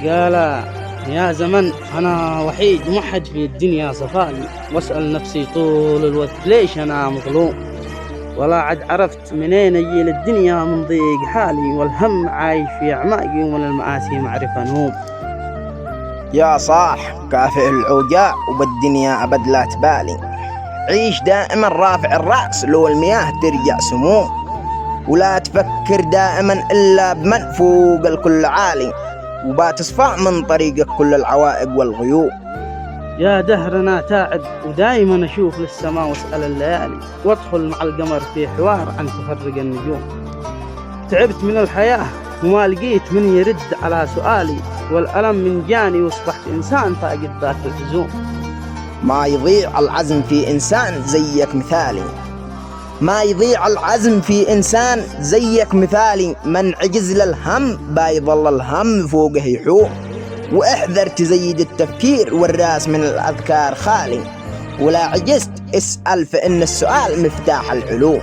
قال: يا زمن أنا وحيد موحد في الدنيا صفائي، وأسأل نفسي طول الوقت ليش أنا مظلوم، ولا عد عرفت منين أجي للدنيا من ضيق حالي، والهم عايش في أعماقي ومن المآسي معرفة نوم. يا صاح كافئ العوجاء وبالدنيا أبد لا تبالي، عيش دائما رافع الرأس لو المياه ترجع سموم، ولا تفكر دائما إلا بمن فوق الكل عالي، وبتصفى من طريقك كل العوائق والغيوم. يا دهرنا تعب ودايما أشوف للسماء واسأل الليالي، وادخل مع القمر في حوار عن تفرق النجوم. تعبت من الحياة وما لقيت من يرد على سؤالي، والألم من جاني واصبحت إنسان فاقد ذاك الهزوم. ما يضيع العزم في إنسان زيك مثالي، ما يضيع العزم في إنسان زيك مثالي، من عجز للهم بايظل الهم فوقه يحوم، واحذر تزيد التفكير والراس من الأذكار خالي، ولا عجزت اسأل فإن السؤال مفتاح العلوم.